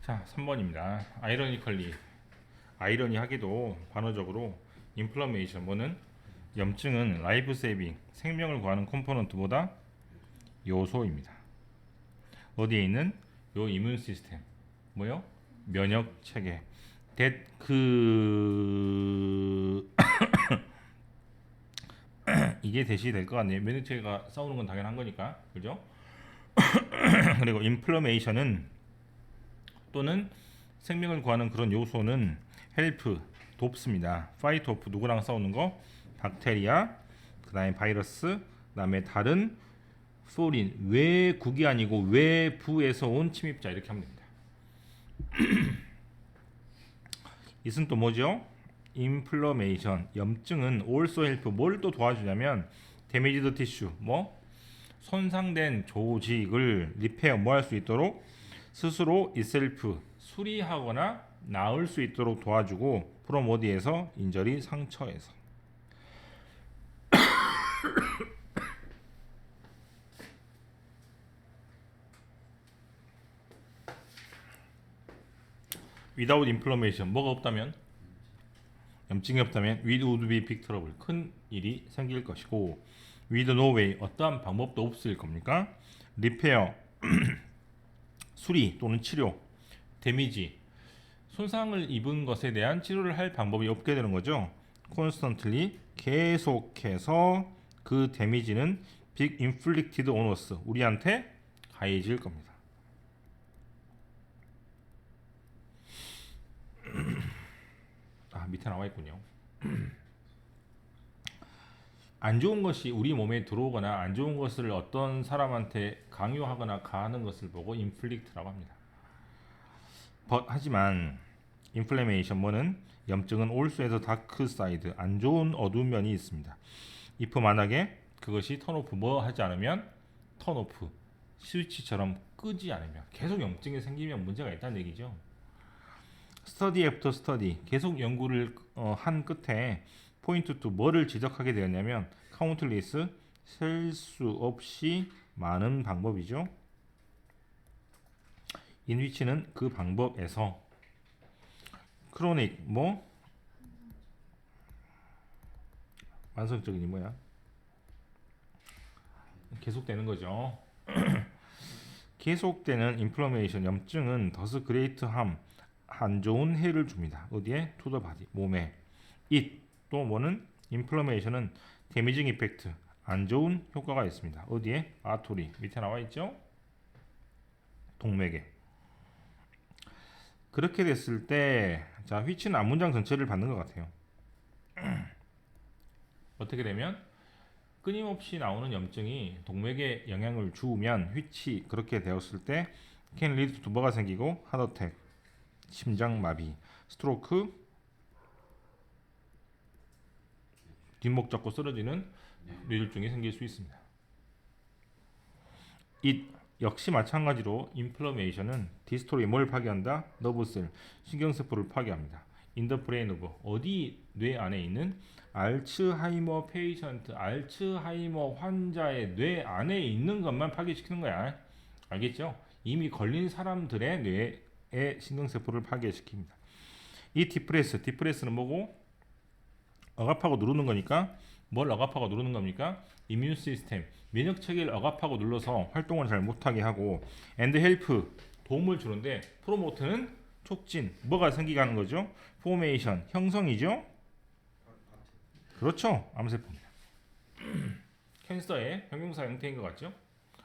자, 3번입니다. 아이러니하게도 반어적으로 인플러메이션 뭐는 염증은 라이프 세이빙 생명을 구하는 컴포넌트보다 요소입니다. 어디에 있는 요 이뮨 시스템 뭐요? 면역 체계. 이게 대시 될 것 같네요. 면역 체계가 싸우는 건 당연한 거니까, 그죠? 그리고 인플러메이션은 또는 생명을 구하는 그런 요소는 헬프 돕습니다. 파이트 오프 누구랑 싸우는 거? 박테리아, 그 다음에 바이러스, 그 다음에 다른 포린 외국이 아니고 외부에서 온 침입자 이렇게 하면 됩니다. 이것은 또 뭐죠? 인플러메이션 염증은 also help 뭘 또 도와주냐면 데미지드 티슈 뭐 손상된 조직을 리페어 뭐 할 수 있도록 스스로 itself 수리하거나 나을 수 있도록 도와주고 from 어디에서 인절이 상처에서 without inflammation 뭐가 없다면 염증이 없다면 with would be big trouble 큰 일이 생길 것이고 with no way 어떠한 방법도 없을 겁니까? 리페어 수리 또는 치료 데미지 손상을 입은 것에 대한 치료를 할 방법이 없게 되는 거죠. constantly 계속해서 그 데미지는 big inflicted on us 우리한테 가해질 겁니다. 밑에 나와 있군요. 안 좋은 것이 우리 몸에 들어오거나 안 좋은 것을 어떤 사람한테 강요하거나 가하는 것을 보고 inflict라고 합니다. 하지만 인플레메이션 뭐는 염증은 올수에서 다크 사이드 안 좋은 어두운 면이 있습니다. if 만약에 그것이 턴오프 뭐 하지 않으면 턴오프 스위치처럼 끄지 않으면 계속 염증이 생기면 문제가 있다는 얘기죠. 스터디 애프터 스터디 계속 연구를 한 끝에 포인트 투 뭐를 지적하게 되었냐면 카운틀리스 셀 수 없이 많은 방법이죠. 인위치는 그 방법에서 크로닉 뭐 만성적인 이 뭐야? 계속되는 거죠. 계속되는 인플러메이션 염증은 더스 그레이트 함 안 좋은 해를 줍니다. 어디에? 투 더 바디 몸에. it 또 뭐는 인플러메이션은 데미징 이펙트 안 좋은 효과가 있습니다. 어디에? 아토리 밑에 나와 있죠. 동맥에. 그렇게 됐을 때 자 which는 앞문장 전체를 받는 것 같아요. 어떻게 되면 끊임없이 나오는 염증이 동맥에 영향을 주면 which 그렇게 되었을 때 can lead to 뭐가 생기고 heart attack 심장마비, 스트로크, 뒷목 잡고 쓰러지는 뇌졸중이 생길 수 있습니다. 이 역시 마찬가지로 인플러메이션은 디스토리 뭘 파괴한다? 너브셀, 신경세포를 파괴합니다. 인더 브레인 오브 어디 뇌 안에 있는 알츠하이머 페이션트, 알츠하이머 환자의 뇌 안에 있는 것만 파괴시키는 거야. 알겠죠? 이미 걸린 사람들의 뇌에 신경세포를 파괴시킵니다. 이 디프레스는 뭐고? 억압하고 누르는 거니까 뭘 억압하고 누르는 겁니까? 이뮨 시스템, 면역 체계를 억압하고 눌러서 활동을 잘 못하게 하고 and help, 도움을 주는데 프로모트는 촉진, 뭐가 생기게 하는 거죠? 포메이션, 형성이죠? 그렇죠. 암세포입니다. 캔서의 형용사 형태인 것 같죠?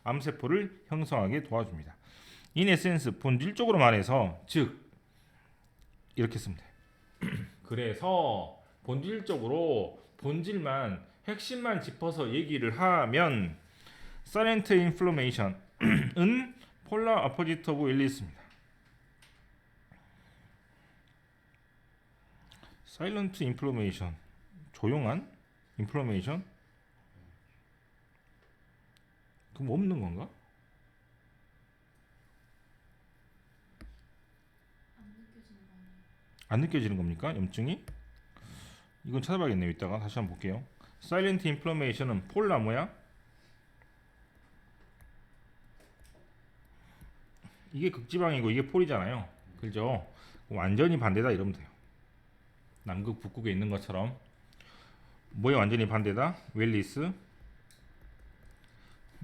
암세포를 형성하게 도와줍니다. in essence, 본질적으로 말해서 즉 이렇게 쓰면 돼. 그래서 본질적으로 본질만 핵심만 짚어서 얘기를 하면 silent inflammation은 polar opposite of illness입니다. silent inflammation 조용한 inflammation 그럼 없는 건가? 안 느껴지는 겁니까? 염증이? 이건 찾아봐야겠네요. 이따가 다시 한번 볼게요. 사일렌트 인플러메이션은 폴라 뭐야? 이게 극지방이고 이게 폴이잖아요. 그죠? 완전히 반대다 이러면 돼요. 남극 북극에 있는 것처럼. 뭐에 완전히 반대다? 웰리스.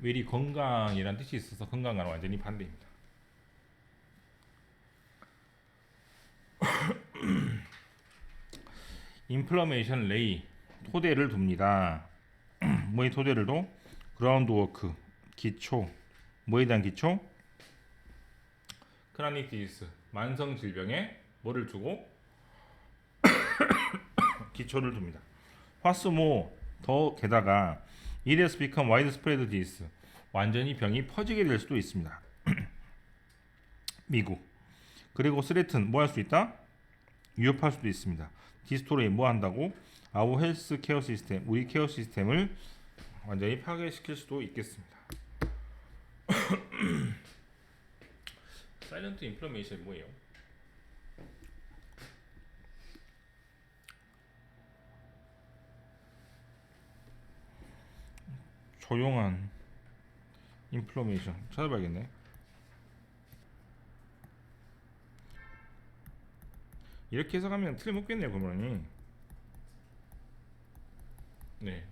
웰이 건강이란 뜻이 있어서 건강과는 완전히 반대입니다. 인플러메이션 레이, 토대를 둡니다. 뭐에 토대를 둬? 그라운드 워크, 기초. 뭐에 대한 기초? 크라닉 디지스, 만성 질병에 뭐를 두고 기초를 둡니다. 화스모, 더 게다가 it has become widespread disease, 완전히 병이 퍼지게 될 수도 있습니다. 미국. 그리고 스레튼 뭐 할 수 있다? 위협할 수도 있습니다. 디스토레이 뭐 한다고? our health care system, 우리 케어 시스템을 완전히 파괴시킬 수도 있겠습니다. 사일런트 인플레메이션이 뭐예요? 조용한 인플레메이션 찾아봐야겠네. 이렇게 해석하면 틀림없겠네요. 그러면 네,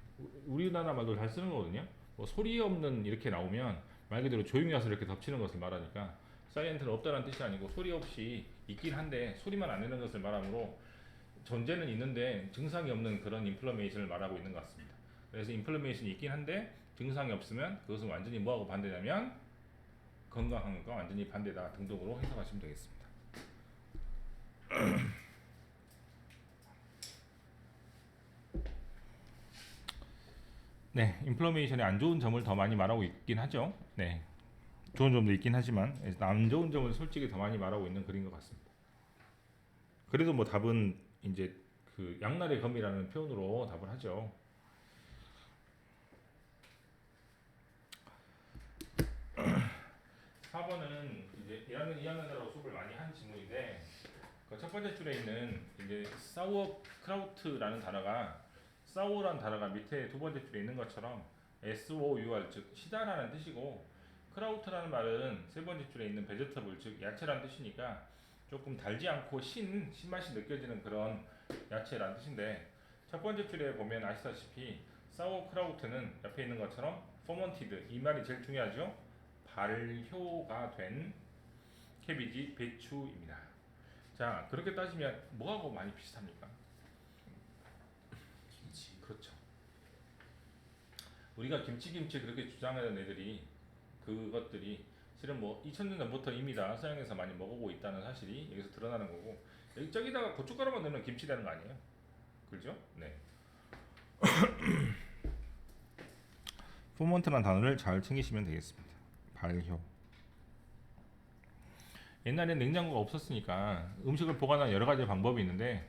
우리나라 말도 잘 쓰는 거거든요. 뭐 소리 없는 이렇게 나오면 말 그대로 조용히 와서 이렇게 덮치는 것을 말하니까 사이렌트는 없다는 뜻이 아니고 소리 없이 있긴 한데 소리만 안 내는 것을 말하므로 존재는 있는데 증상이 없는 그런 인플레메이션을 말하고 있는 것 같습니다. 그래서 인플레메이션이 있긴 한데 증상이 없으면 그것은 완전히 뭐하고 반대냐면 건강한 것과 완전히 반대다 등등으로 해석하시면 되겠습니다. 네, 인플레메이션의 안 좋은 점을 더 많이 말하고 있긴 하죠. 네, 좋은 점도 있긴 하지만 안 좋은 점을 솔직히 더 많이 말하고 있는 글인 것 같습니다. 그래도 뭐 답은 이제 그 양날의 검이라는 표현으로 답을 하죠. (4번은) 이제 2학년들하고 수업을 많이 한 지문인데 그 첫 번째 줄에 있는 이제 사우어크라우트라는 단어가 사우어라는 단어가 밑에 두 번째 줄에 있는 것처럼 SOUR 즉 시다라는 뜻이고 크라우트라는 말은 세 번째 줄에 있는 베제터블 즉 야채라는 뜻이니까 조금 달지 않고 신맛이 느껴지는 그런 야채라는 뜻인데 첫 번째 줄에 보면 아시다시피 사우어크라우트는 옆에 있는 것처럼 퍼먼티드 이 말이 제일 중요하죠. 발효가 된 캐비지 배추입니다. 자, 그렇게 따지면 뭐하고 많이 비슷합니까? 김치. 그렇죠. 우리가 김치 그렇게 주장하는 애들이 그것들이 실은 뭐 2000년 전부터 이미 다 서양에서 많이 먹어보고 있다는 사실이 여기서 드러나는 거고 저기다가 고춧가루만 넣으면 김치 되는 거 아니에요? 그렇죠? 네. 포먼트라는 단어를 잘 챙기시면 되겠습니다. 발효. 옛날엔 냉장고가 없었으니까 음식을 보관하는 여러 가지 방법이 있는데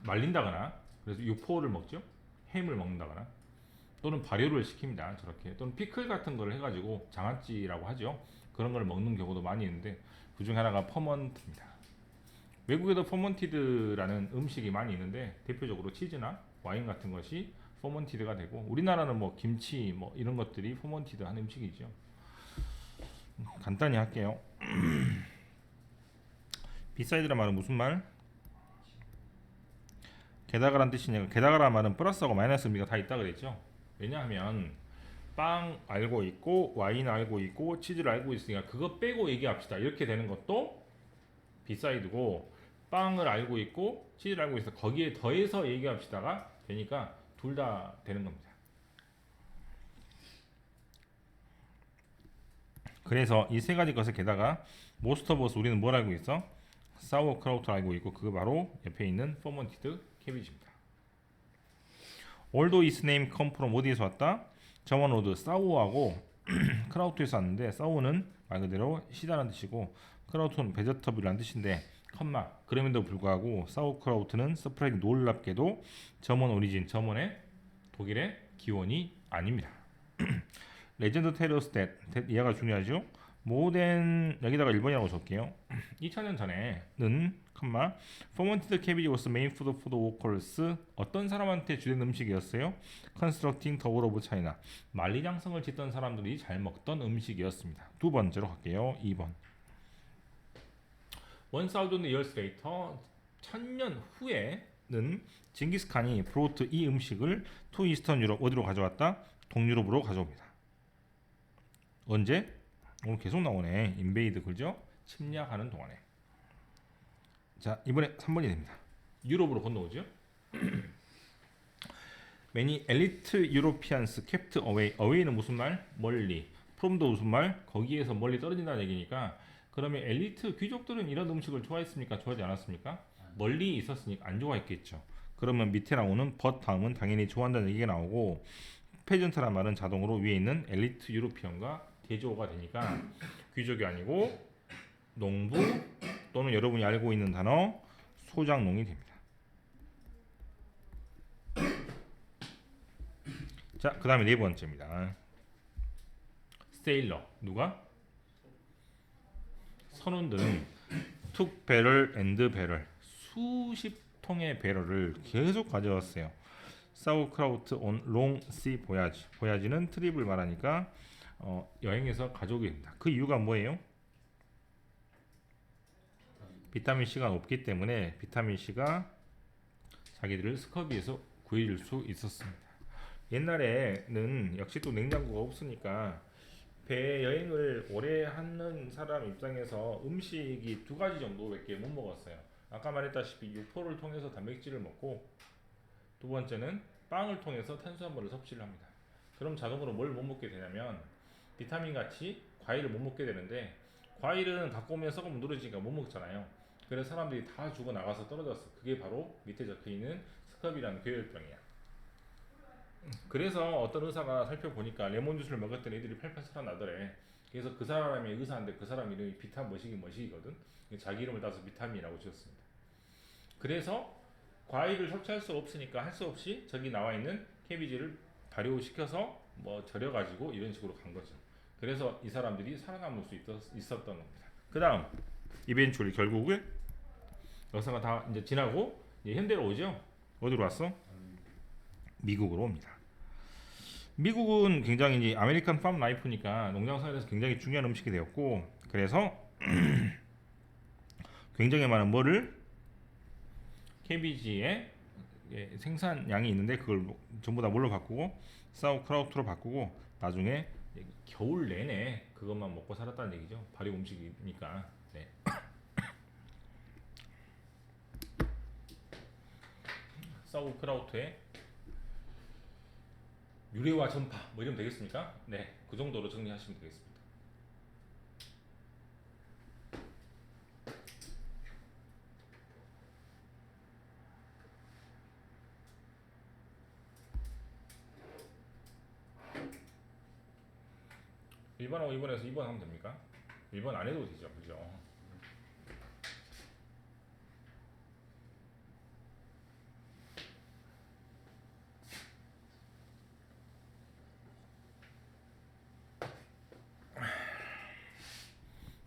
말린다거나 그래서 육포를 먹죠. 햄을 먹는다거나 또는 발효를 시킵니다. 저렇게 또는 피클 같은 거를 해가지고 장아찌라고 하죠. 그런 걸 먹는 경우도 많이 있는데 그 중 하나가 퍼먼트입니다. 외국에도 퍼먼티드라는 음식이 많이 있는데 대표적으로 치즈나 와인 같은 것이 퍼먼티드가 되고 우리나라는 뭐 김치 뭐 이런 것들이 퍼먼티드한 음식이죠. 간단히 할게요. 비사이드란 말은 무슨 말? 게다가란 뜻이냐? 게다가란 말은 플러스하고 마이너스 의미가 다 있다 그랬죠. 왜냐하면 빵 알고 있고 와인 알고 있고 치즈를 알고 있으니까 그거 빼고 얘기합시다. 이렇게 되는 것도 비사이드고 빵을 알고 있고 치즈를 알고 있어 거기에 더해서 얘기합시다가 되니까 둘 다 되는 겁니다. 그래서 이 세 가지 것을 게다가 most of us 우리는 뭘 알고 있어? 사우어크라우트를 알고 있고 그거 바로 옆에 있는 퍼먼티드 캐비지입니다. Although its name come from 어디에서 왔다? 저먼 워드 사우어하고 크라우트에서 왔는데 사우어는 말 그대로 시다라는 뜻이고 크라우트는 베저터블이라는 뜻인데 컴마 그럼에도 불구하고 사우어크라우트는 서프라이즈 놀랍게도 저먼 오리진 저먼의 독일의 기원이 아닙니다. 레전드 테러스 댓 이해가 중요하죠. 모든 여기다가 1번이라고 적을게요. 2000년 전에는 컴마 fermented cabbage was main food for the workers 어떤 사람한테 주된 음식이었어요? constructing the wall of China 만리장성을 짓던 사람들이 잘 먹던 음식이었습니다. 두 번째로 갈게요. 2번 1000 years later, 1000년 후에는 징기스칸이 브로트 이 음식을 투 이스턴 유럽 어디로 가져왔다? 동유럽으로 가져옵니다. 언제? 오늘 계속 나오네. 인베이드 그죠? 침략하는 동안에. 자, 이번에 3번이 됩니다. 유럽으로 건너오죠. Many elite Europeans kept away. away는 무슨 말? 멀리. from도 무슨 말? 거기에서 멀리 떨어진다는 얘기니까, 그러면 엘리트 귀족들은 이런 음식을 좋아했습니까? 좋아하지 않았습니까? 멀리 있었으니까 안 좋아했겠죠. 그러면 밑에 나오는 but 다음은 당연히 좋아한다는 얘기가 나오고, 페전트란 말은 자동으로 위에 있는 엘리트 유로피언과 대조가 되니까 귀족이 아니고 농부 또는 여러분이 알고 있는 단어 소작농이 됩니다. 자, 그 다음에 네 번째입니다. 세일러. 누가? 선원들은 took barrel and barrel. 수십 통의 배럴을 계속 가져왔어요. sauerkraut on long sea voyage. voyage는 트립을 말하니까 여행에서 가져오게 됩니다. 그 이유가 뭐예요? 비타민C가 높기 때문에 비타민C가 자기들을 스커비에서 구해줄 수 있었습니다. 옛날에는 역시 또 냉장고가 없으니까 배 여행을 오래 하는 사람 입장에서 음식이 두 가지 정도밖에 못 먹었어요. 아까 말했다시피 육포를 통해서 단백질을 먹고, 두 번째는 빵을 통해서 탄수화물을 섭취를 합니다. 그럼 자동으로 뭘 못 먹게 되냐면 비타민 같이 과일을 못 먹게 되는데, 과일은 갖고 오면 썩으면 누러지니까 못 먹잖아요. 그래서 사람들이 다 죽어 나가서 떨어졌어. 그게 바로 밑에 적혀있는 스커비라는 괴혈병이야. 그래서 어떤 의사가 살펴보니까 레몬 주스를 먹었던 애들이 팔팔 살아나더래. 그래서 그 사람이 의사인데 그 사람 이름이 비타 머시기거든. 자기 이름을 따서 비타민이라고 지었습니다. 그래서 과일을 섭취할 수 없으니까 할 수 없이 저기 나와 있는 캐비지를 발효시켜서 뭐 절여가지고 이런 식으로 간 거죠. 그래서 이 사람들이 살아남을 수 있었던 겁니다. 그 다음 이벤츄얼리 결국에 역사가 다 이제 지나고 이제 현대로 오죠. 어디로 왔어? 미국으로 옵니다. 미국은 굉장히 이제 아메리칸 팜 라이프니까 농장생활에서 굉장히 중요한 음식이 되었고, 그래서 굉장히 많은 뭐를 캐비지의 생산량이 있는데 그걸 전부 다 뭘로 바꾸고 사우크라우트로 바꾸고 나중에 겨울 내내 그것만 먹고 살았다는 얘기죠. 발효 음식이니까. 네. 사우크라우트의 유래와 전파 뭐 이러면 되겠습니까? 네, 그 정도로 정리하시면 되겠습니다. (1번하고) (2번에서) (2번) 하면 됩니까? (1번) 안 해도 되죠, 그죠?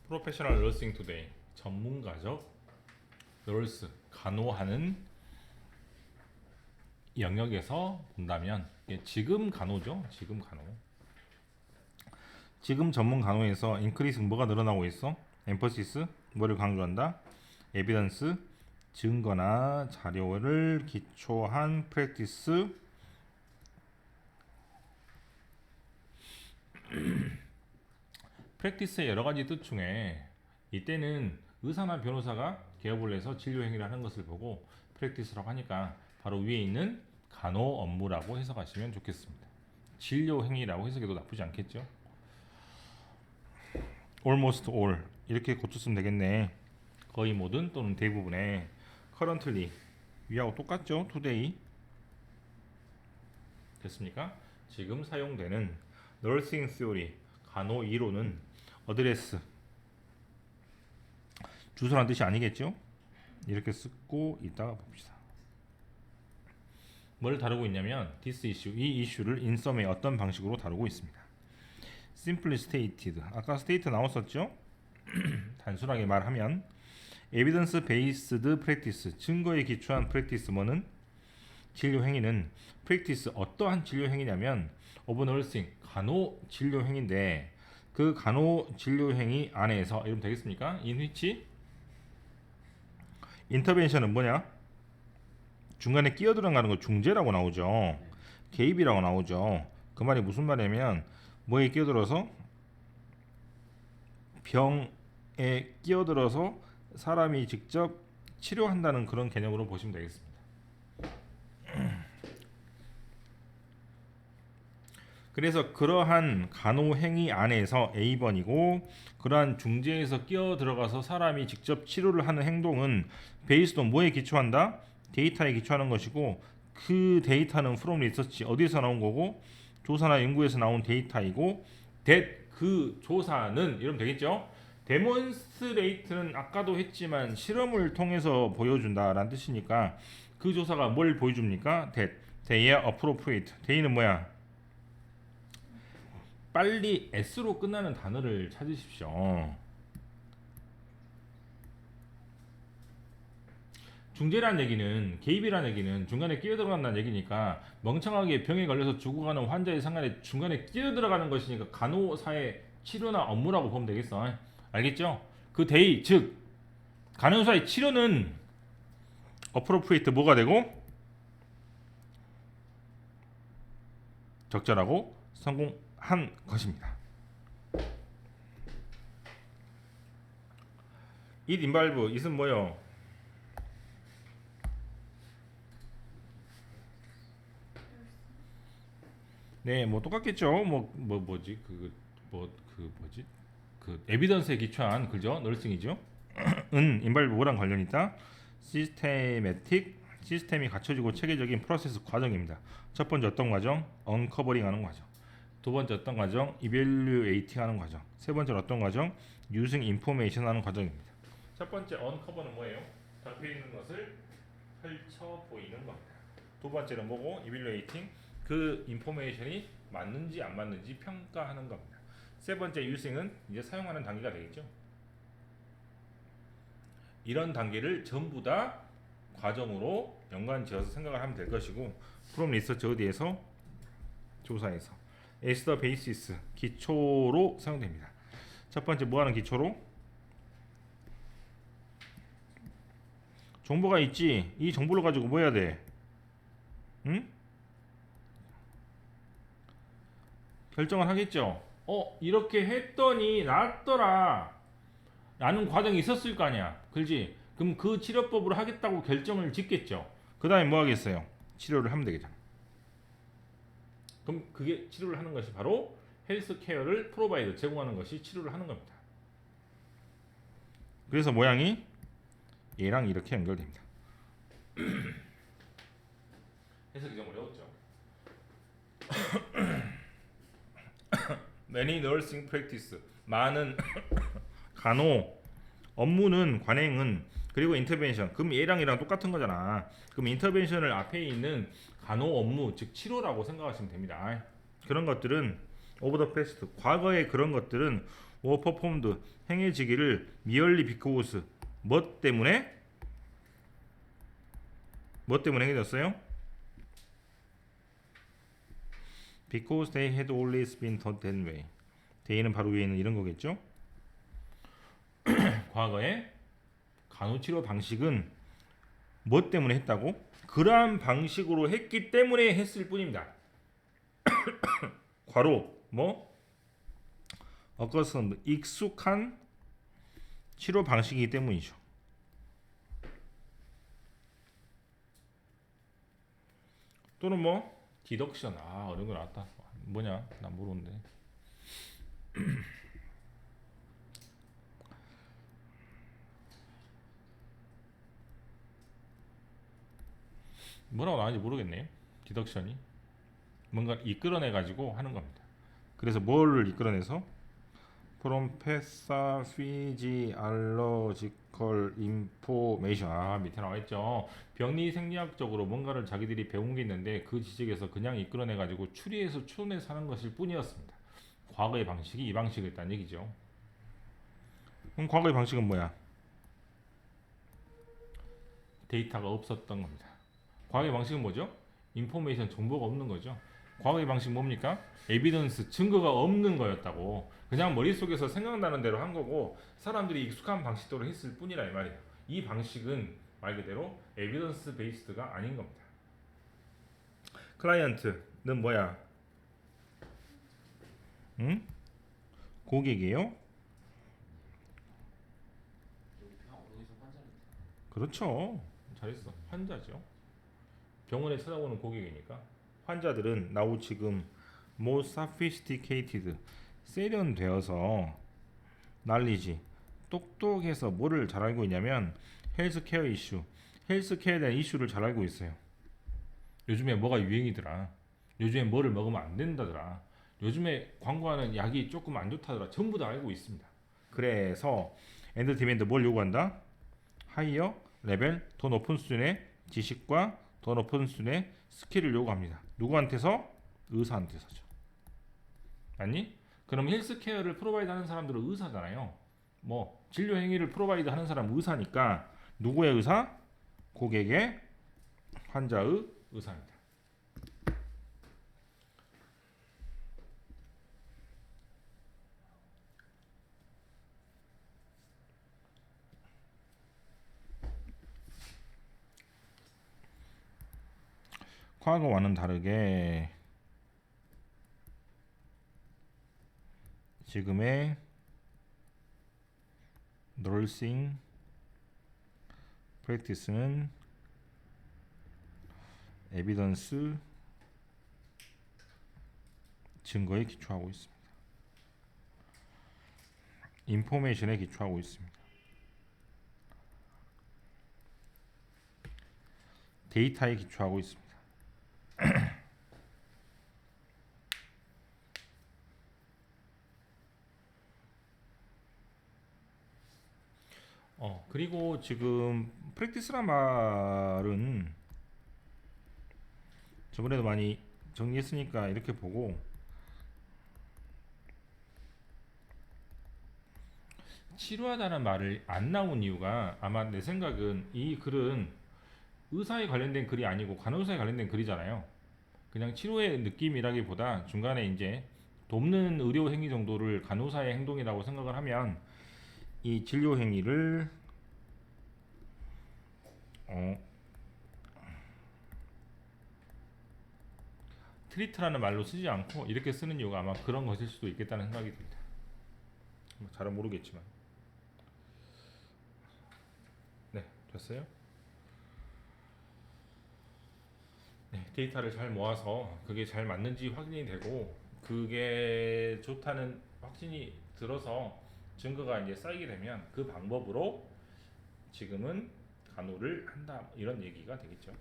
프로페셔널 너싱 투데이. 전문가적 너스, 간호하는 영역에서 본다면 지금 간호죠. 지금 간호. 지금 전문 간호에서 인크리스 뭐가 늘어나고 있어? 엠퍼시스 뭐를 강조한다? 에비던스 증거나 자료를 기초한 프랙티스 프랙티스의 여러 가지 뜻 중에 이때는 의사나 변호사가 개업을 해서 진료 행위를 하는 것을 보고 프랙티스라고 하니까 바로 위에 있는 간호 업무라고 해석하시면 좋겠습니다. 진료 행위라고 해석해도 나쁘지 않겠죠? almost all 이렇게 고쳤으면 되겠네. 거의 모든 또는 대부분의 currently 위하고 똑같죠? today 됐습니까? 지금 사용되는 nursing theory 간호 이론은 어드레스 주소란 뜻이 아니겠죠? 이렇게 쓰고 있다가 봅시다. 뭘 다루고 있냐면 this issue 이 이슈를 in sum의 어떤 방식으로 다루고 있습니다. simply stated 아까 state 나왔었죠? 단순하게 말하면 evidence based practice 증거에 기초한 practice 뭐는 진료 행위는 practice 어떠한 진료 행위냐면 of nursing 간호 진료 행위인데 그 간호 진료 행위 안에서 이러면 되겠습니까? in which 인터벤션은 뭐냐? 중간에 끼어 들어가는 거 중재라고 나오죠. 개입이라고 나오죠. 그 말이 무슨 말이냐면 뭐에 끼어들어서 병에 끼어들어서 사람이 직접 치료한다는 그런 개념으로 보시면 되겠습니다. 그래서 그러한 간호행위 안에서 A번이고 그러한 중재에서 끼어 들어가서 사람이 직접 치료를 하는 행동은 베이스도 뭐에 기초한다? 데이터에 기초하는 것이고 그 데이터는 from research 어디서 나온 거고 조사나 연구에서 나온 데이터이고 that 그 조사는 이러면 되겠죠? 데몬스트레이트는 아까도 했지만 실험을 통해서 보여준다라는 뜻이니까 그 조사가 뭘 보여줍니까? that they are appropriate. they는 뭐야? 빨리 S로 끝나는 단어를 찾으십시오. 중재란 얘기는 개입이란 얘기는 중간에 끼어들어간다는 얘기니까 멍청하게 병에 걸려서 죽어가는 환자의 상관에 중간에 끼어들어가는 것이니까 간호사의 치료나 업무라고 보면 되겠어. 알겠죠? 그 대의 즉 간호사의 치료는 appropriate 뭐가 되고 적절하고 성공한 것입니다. it involve it은 뭐요? 네, 뭐 똑같겠죠. 뭐지 그 에비던스에 기초한 그죠? 널싱이죠. 은 인발브 뭐랑 관련이 있다? 시스템이 갖춰지고 체계적인 프로세스 과정입니다. 첫 번째 어떤 과정? 언커버링 하는 과정. 두 번째 어떤 과정? 이벨류에이팅 하는 과정. 세 번째 어떤 과정? 유징 인포메이션 하는 과정입니다. 첫 번째 언커버는 뭐예요? 덮여 있는 것을 펼쳐 보이는 겁니다. 두 번째는 뭐고? 이벨류에이팅 그 인포메이션이 맞는지 안 맞는지 평가하는 겁니다. 세 번째 유징은 이제 사용하는 단계가 되겠죠. 이런 단계를 전부 다 과정으로 연관지어서 생각을 하면 될 것이고 프롬 리서치 어디에서? 조사에서 as the basis 기초로 사용됩니다. 첫 번째 뭐하는 기초로? 정보가 있지. 이 정보를 가지고 뭐 해야 돼? 응? 결정을 하겠죠. 이렇게 했더니 낫더라 라는 과정이 있었을 거 아니야. 그렇지? 그럼 그 치료법으로 하겠다고 결정을 짓겠죠. 그 다음에 뭐 하겠어요? 치료를 하면 되겠잖아. 그럼 그게 치료를 하는 것이 바로 헬스케어를 프로바이드 제공하는 것이 치료를 하는 겁니다. 그래서 모양이 얘랑 이렇게 연결됩니다. 해석이 좀 어려웠죠. Many nursing practice 많은 간호 업무는 관행은 그리고 인터벤션 그럼 얘랑 똑같은 거잖아. 그럼 인터벤션을 앞에 있는 간호 업무 즉 치료라고 생각하시면 됩니다. 그런 것들은 over the past 과거의 그런 것들은 were performed 행해지기를 merely because 뭐 때문에 행해졌어요? Because they had always been taught that way. they는 바로 위에 있는 이런 거겠죠? 과거에 간호치료 방식은 뭐 때문에 했다고? 그러한 방식으로 했기 때문에 했을 뿐입니다. 괄호 뭐? accustomed 익숙한 치료 방식이기 때문이죠. 또는 뭐? 디덕션 어려운 거 나왔다. 뭐냐? 나 모르는데. 뭐라고 나왔는지 모르겠네요. 디덕션이 뭔가 이끌어내 가지고 하는 겁니다. 그래서 뭐를 이끌어내서 from pathophysiological information 밑에 나와 있죠. 병리 생리학적으로 뭔가를 자기들이 배운 게 있는데 그 지식에서 그냥 이끌어내 가지고 추리해서 추론해서 하는 것일 뿐이었습니다. 과거의 방식이 이 방식이었다는 얘기죠. 그럼 과거의 방식은 뭐야? 데이터가 없었던 겁니다. 과거의 방식은 뭐죠? 인포메이션 정보가 없는 거죠. 과거의 방식 뭡니까? 에비던스 증거가 없는 거였다고. 그냥 머릿속에서 생각나는 대로 한 거고 사람들이 익숙한 방식대로 했을 뿐이라 이 말이에요. 이 방식은 말 그대로 에비던스 베이스드가 아닌 겁니다. 클라이언트는 뭐야? 응? 고객이에요? 그렇죠. 잘했어. 환자죠. 병원에 찾아오는 고객이니까. 환자들은 now 지금 more sophisticated, 세련되어서 knowledge, 똑똑해서 뭐를 잘 알고 있냐면 헬스케어 이슈, 헬스케어에 대한 이슈를 잘 알고 있어요. 요즘에 뭐가 유행이더라. 요즘에 뭐를 먹으면 안 된다더라. 요즘에 광고하는 약이 조금 안 좋다더라. 전부 다 알고 있습니다. 그래서 엔드 디맨드 뭘 요구한다? 하이어 레벨, 더 높은 수준의 지식과 더 높은 수준의 스킬을 요구합니다. 누구한테서? 의사한테서죠. 아니? 그럼 헬스케어를 프로바이드 하는 사람들은 의사잖아요. 뭐 진료 행위를 프로바이드 하는 사람은 의사니까 누구의 의사? 고객의 환자의 의사입니다. 과거와는 다르게 지금의 nursing practice는 에비던스 증거에 기초하고 있습니다. 인포메이션에 기초하고 있습니다. 데이터에 기초하고 있습니다. 그리고 지금 프랙티스란 말은 저번에도 많이 정리했으니까 이렇게 보고 치료하다는 말을 안 나온 이유가 아마 내 생각은 이 글은 의사에 관련된 글이 아니고 간호사에 관련된 글이잖아요. 그냥 치료의 느낌이라기보다 중간에 이제 돕는 의료 행위 정도를 간호사의 행동이라고 생각을 하면 이 진료 행위를 트리트라는 말로 쓰지 않고 이렇게 쓰는 이유가 아마 그런 것일 수도 있겠다는 생각이 듭니다. 잘은 모르겠지만. 네, 됐어요? 네, 데이터를 잘 모아서 그게 잘 맞는지 확인이 되고 그게 좋다는 확신이 들어서 증거가 이제 쌓이게 되면 그 방법으로 지금은 간호를 한다 이런 얘기가 되겠죠.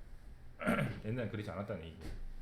옛날엔 그렇지 않았다는 얘기예요.